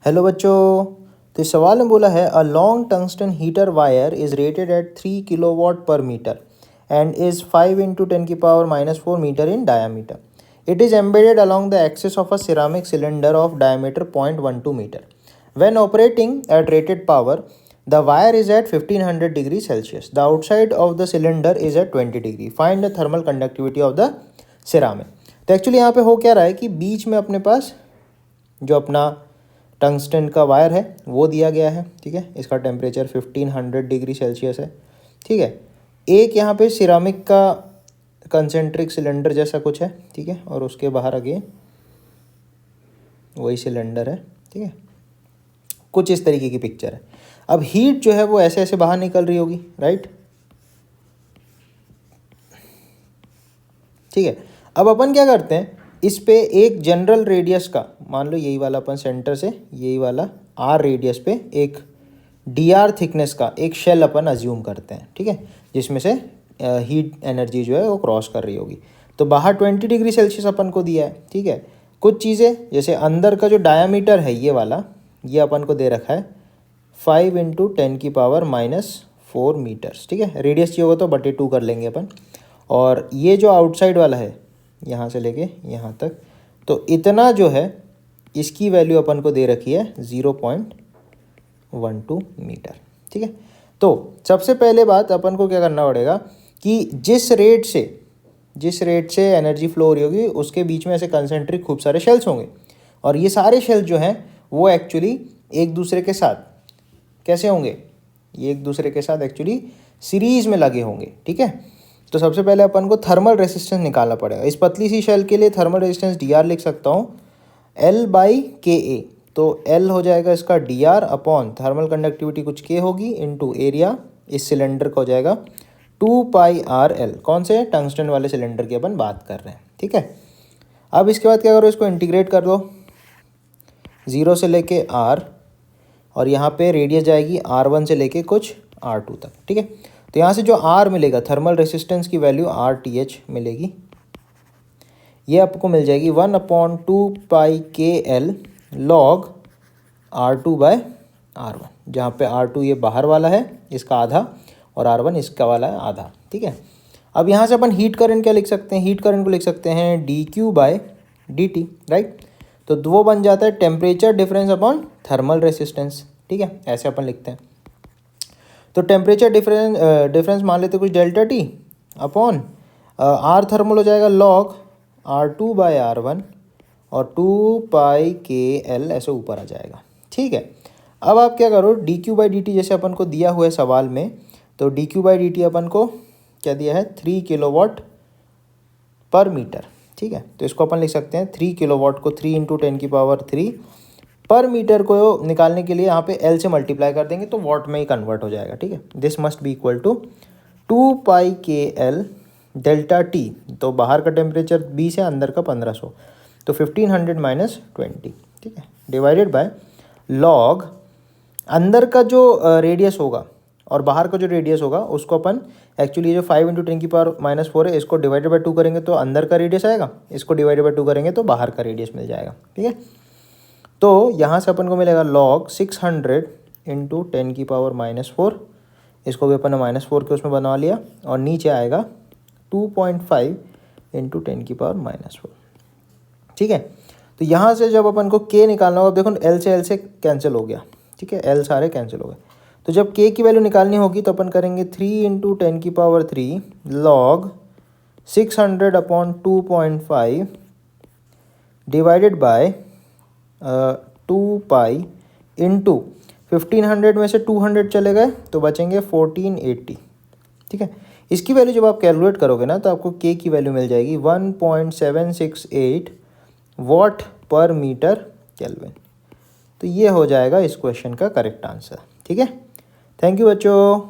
Hello बच्चों, तो इस सवाल में बोला है a long tungsten heater wire is rated at 3 kilowatt per metre and is 5 into 10⁻⁻⁴ metre in diameter. It is embedded along the axis of a ceramic cylinder of diameter 0.12 meter. When operating at rated power, the wire is at 1500 degrees Celsius. The outside of the cylinder is at 20 degree. Find the thermal conductivity of the ceramic. तो actually यहाँ पे हो क्या रहा है कि बीच में अपने पास जो अपना टंगस्टन का वायर है वो दिया गया है. ठीक है, इसका टेम्परेचर 1500 डिग्री सेल्सियस है. ठीक है, एक यहाँ पे सिरामिक का कंसेंट्रिक सिलेंडर जैसा कुछ है. ठीक है, और उसके बाहर आगे वही सिलेंडर है. ठीक है, कुछ इस तरीके की पिक्चर है. अब हीट जो है वो ऐसे ऐसे बाहर निकल रही होगी, राइट. ठीक है, अब अपन क्या करते हैं, इस पे एक जनरल रेडियस का, मान लो यही वाला, अपन सेंटर से यही वाला आर रेडियस पे एक डी आर थिकनेस का एक शेल अपन अज्यूम करते हैं. ठीक है, जिसमें से हीट एनर्जी जो है वो क्रॉस कर रही होगी. तो बाहर 20 डिग्री सेल्सियस अपन को दिया है. ठीक है, कुछ चीज़ें जैसे अंदर का जो डायामीटर है ये वाला, ये अपन को दे रखा है 5 इंटू 10⁻⁻⁴ मीटर्स. ठीक है, रेडियस चाहिए होगा तो बटे 2 कर लेंगे अपन. और ये जो आउटसाइड वाला है यहाँ से लेके यहाँ तक, तो इतना जो है इसकी वैल्यू अपन को दे रखी है 0.12 मीटर. ठीक है, तो सबसे पहले बात अपन को क्या करना पड़ेगा कि जिस रेट से एनर्जी फ्लो हो रही होगी उसके बीच में ऐसे कंसेंट्रिक खूब सारे शेल्स होंगे. और ये सारे शेल्स जो हैं वो एक्चुअली एक दूसरे के साथ कैसे होंगे, ये एक दूसरे के साथ एक्चुअली सीरीज में लगे होंगे. ठीक है, तो सबसे पहले अपन को थर्मल रेसिस्टेंस निकालना पड़ेगा. इस पतली सी शेल के लिए थर्मल रेसिस्टेंस डी आर लिख सकता हूँ L/Ka. तो L हो जाएगा इसका D R upon thermal conductivity कुछ K होगी इंटू एरिया इस सिलेंडर का हो जाएगा 2πRL. कौन से, टंगस्टन वाले सिलेंडर की अपन बात कर रहे हैं. ठीक है, अब इसके बाद क्या करो, इसको इंटीग्रेट कर दो 0 से लेके R, और यहाँ पे रेडियस जाएगी R1 से लेके कुछ R2 तक. ठीक है, तो यहाँ से जो R मिलेगा थर्मल रेसिस्टेंस की वैल्यू RTH मिलेगी. ये आपको मिल जाएगी 1/2πKL log R2/R1, जहाँ पे R2 ये बाहर वाला है इसका आधा और R1 इसका वाला है आधा. ठीक है, अब यहाँ से अपन हीट करंट क्या लिख सकते हैं, हीट करंट को लिख सकते हैं dQ/dt, राइट. तो वो बन जाता है temperature difference upon thermal resistance. ठीक है, ऐसे अपन लिखते हैं. तो टेम्परेचर डिफरेंस मान लेते कुछ delta T upon R thermal हो जाएगा लॉग R2/R1 और 2πKL ऐसे ऊपर आ जाएगा. ठीक है, अब आप क्या करो, dQ/dt जैसे अपन को दिया हुआ है सवाल में, तो dQ/dt अपन को क्या दिया है 3 किलोवाट पर मीटर. ठीक है, तो इसको अपन लिख सकते हैं 3 किलोवाट को 3 इंटू 10⁻³ पर मीटर को निकालने के लिए यहाँ पे L से मल्टीप्लाई कर देंगे तो वॉट में ही कन्वर्ट हो जाएगा. ठीक है, this must be equal to 2πKL delta T. तो बाहर का टेम्परेचर 20 है, अंदर का 1500, तो 1500 माइनस 20. ठीक है, डिवाइडेड बाय लॉग अंदर का जो रेडियस होगा और बाहर का जो रेडियस होगा उसको अपन एक्चुअली जो 5 इंटू 10⁻⁴ है इसको डिवाइडेड बाय 2 करेंगे तो अंदर का रेडियस आएगा, इसको डिवाइडेड बाय 2 करेंगे तो बाहर का रेडियस मिल जाएगा. ठीक है, तो यहाँ से अपन को मिलेगा log 600 इंटू 10⁻⁻⁴, इसको भी अपन ने -4 के उसमें बना लिया, और नीचे आएगा 2.5 इंटू 10⁻⁻⁴. ठीक है, तो यहाँ से जब अपन को K निकालना होगा, देखो L से कैंसिल हो गया. ठीक है, L सारे कैंसिल हो गए. तो जब K की वैल्यू निकालनी होगी तो अपन करेंगे 3 into 10⁻³ log 600 upon 2.5 divided by 2π into 1500 में से 200 चले गए तो बचेंगे 1480. ठीक है, इसकी वैल्यू जब आप कैलकुलेट करोगे ना तो आपको K की वैल्यू मिल जाएगी 1.768 वॉट पर मीटर केल्विन. तो ये हो जाएगा इस क्वेश्चन का करेक्ट आंसर. ठीक है, थैंक यू बच्चों.